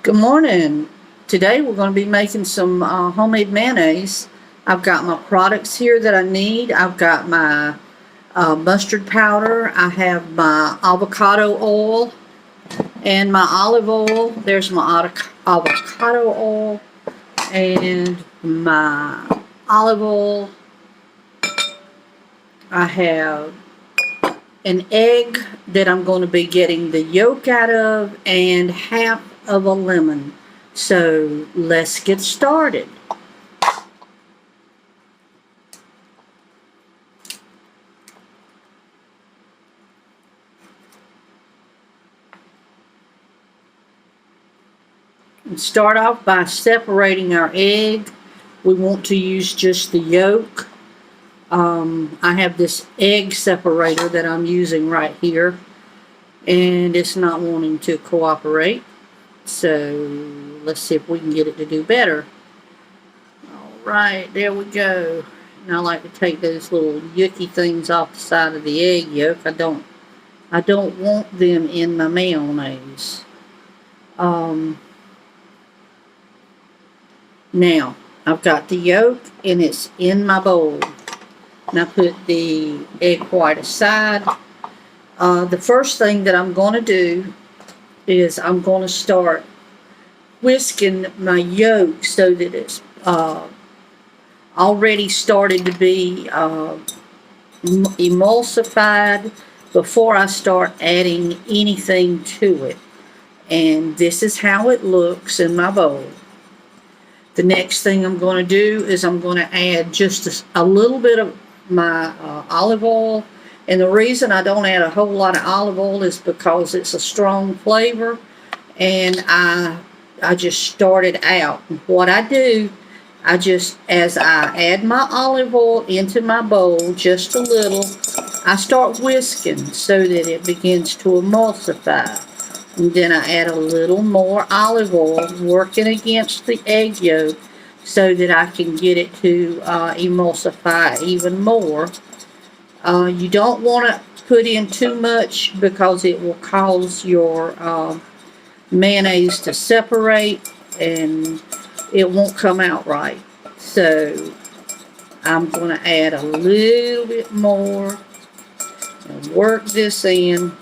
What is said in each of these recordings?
Good morning. Today we're going to be making some homemade mayonnaise. I've got my products here that I need. I've got my mustard powder. I have my avocado oil and my olive oil. There's my avocado oil and my olive oil. I have an egg that I'm going to be getting the yolk out of and half of a lemon. So let's get started. And start off by separating our egg. We want to use just the yolk. I have this egg separator that I'm using right here, and it's not wanting to cooperate. So let's see if we can get it to do better. Alright, there we go. And I like to take those little yucky things off the side of the egg yolk. I don't want them in my mayonnaise. Now I've got the yolk and it's in my bowl. Now put the egg white aside. The first thing that I'm going to do is I'm going to start whisking my yolk so that it's already started to be emulsified before I start adding anything to it. And this is how it looks in my bowl. The next thing I'm going to do is I'm going to add just a little bit of my olive oil. And the reason I don't add a whole lot of olive oil is because it's a strong flavor, and I just started out. What I do, as I add my olive oil into my bowl, just a little, I start whisking so that it begins to emulsify. And then I add a little more olive oil, working against the egg yolk so that I can get it to emulsify even more. You don't want to put in too much because it will cause your mayonnaise to separate and it won't come out right. So I'm going to add a little bit more and work this in.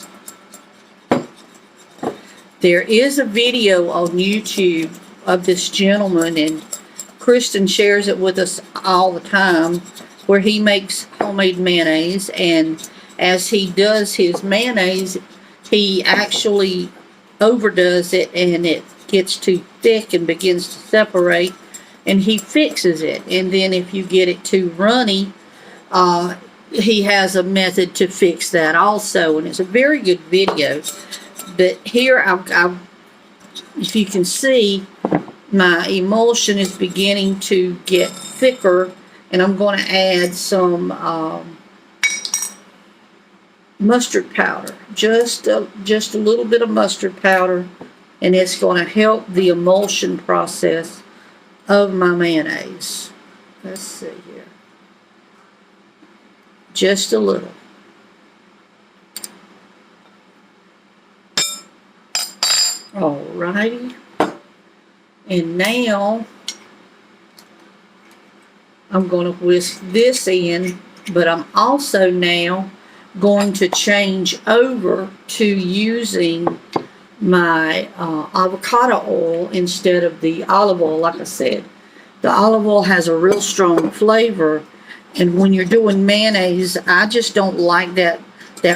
There is a video on YouTube of this gentleman, and Kristen shares it with us all the time, where he makes homemade mayonnaise, and as he does his mayonnaise, he actually overdoes it and it gets too thick and begins to separate, and he fixes it. And then if you get it too runny, he has a method to fix that also, and it's a very good video. But here, if you can see, my emulsion is beginning to get thicker, and I'm going to add some mustard powder, just a little bit of mustard powder, and it's going to help the emulsion process of my mayonnaise. Let's see here, just a little. Alrighty, and now I'm going to whisk this in, but I'm also now going to change over to using my avocado oil instead of the olive oil. Like I said, the olive oil has a real strong flavor, and when you're doing mayonnaise, I just don't like that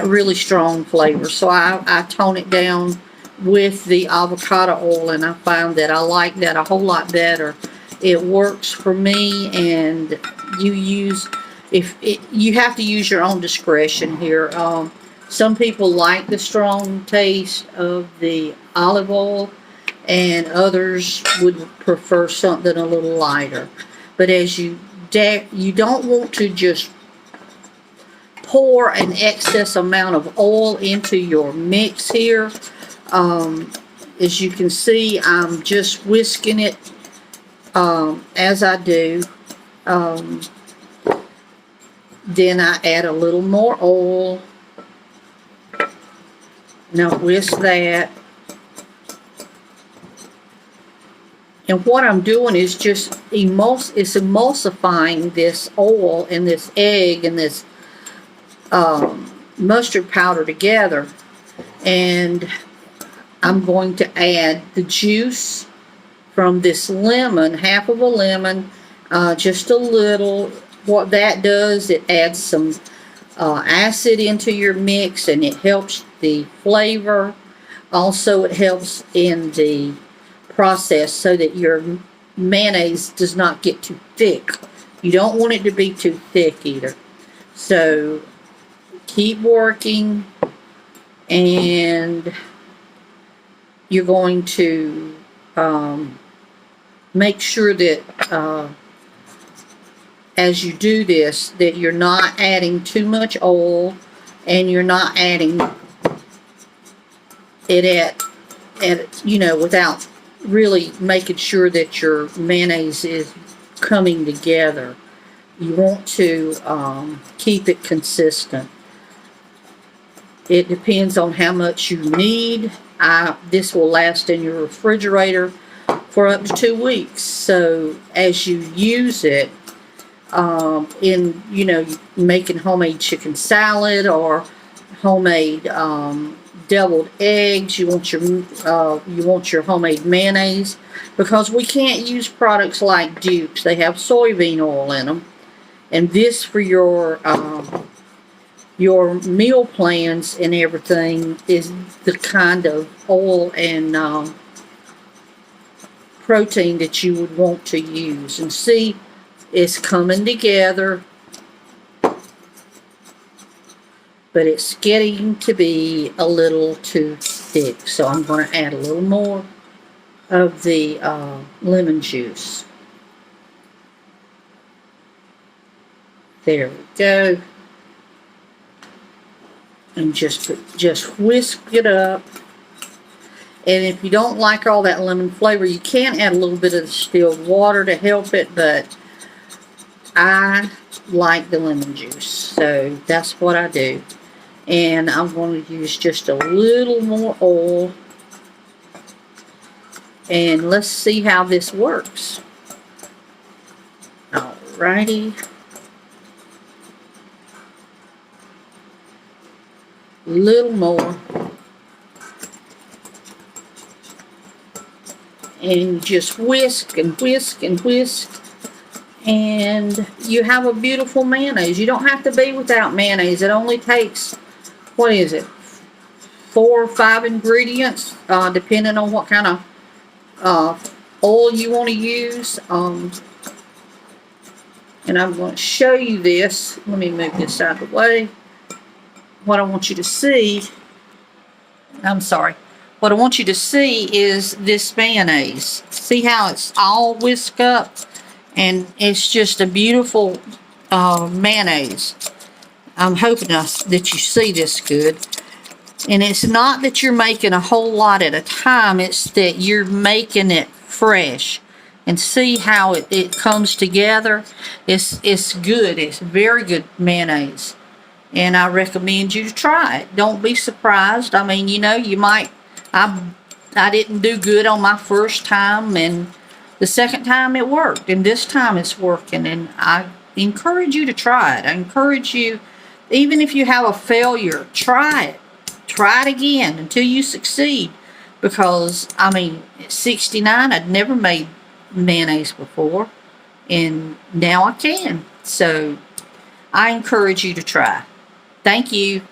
really strong flavor, so I tone it down with the avocado oil, and I find that I like that a whole lot better. It works for me, and you have to use your own discretion here. Some people like the strong taste of the olive oil, and others would prefer something a little lighter. But as you don't want to just pour an excess amount of oil into your mix here. As you can see, I'm just whisking it as I do. Then I add a little more oil. Now whisk that. And what I'm doing is just emulsifying this oil and this egg and this mustard powder together. And I'm going to add the juice from this lemon, half of a lemon, just a little. What that does, it adds some acid into your mix, and it helps the flavor. Also, it helps in the process so that your mayonnaise does not get too thick. You don't want it to be too thick either. So keep working, and you're going to make sure that as you do this, that you're not adding too much oil, and you're not adding it at without really making sure that your mayonnaise is coming together. You want to keep it consistent. It depends on how much you need. This will last in your refrigerator for up to 2 weeks. So as you use it in making homemade chicken salad or homemade deviled eggs, you want your homemade mayonnaise, because we can't use products like dupes. They have soybean oil in them, and this for your meal plans and everything is the kind of oil and protein that you would want to use. And see, it's coming together, but it's getting to be a little too thick. So I'm going to add a little more of the lemon juice. There we go. And just whisk it up. And if you don't like all that lemon flavor, you can add a little bit of distilled water to help it, but I like the lemon juice, so that's what I do. And I'm going to use just a little more oil, and let's see how this works. Alrighty. Little more. And just whisk and whisk and whisk, and you have a beautiful mayonnaise. You don't have to be without mayonnaise. It only takes, what is it, 4 or 5 ingredients, depending on what kind of oil you want to use. And I'm going to show you this. Let me move this out of the way. What I want you to see, what I want you to see is this mayonnaise. See how it's all whisked up? And it's just a beautiful mayonnaise. I'm hoping that you see this good. And it's not that you're making a whole lot at a time. It's that you're making it fresh. And see how it comes together. It's good. It's very good mayonnaise. And I recommend you to try it. Don't be surprised. I mean, you might... I didn't do good on my first time, and the second time it worked, and this time it's working, and I encourage you to try it. I encourage you, even if you have a failure, try it. Try it again until you succeed, because, I mean, at 69, I'd never made mayonnaise before, and now I can. So I encourage you to try. Thank you.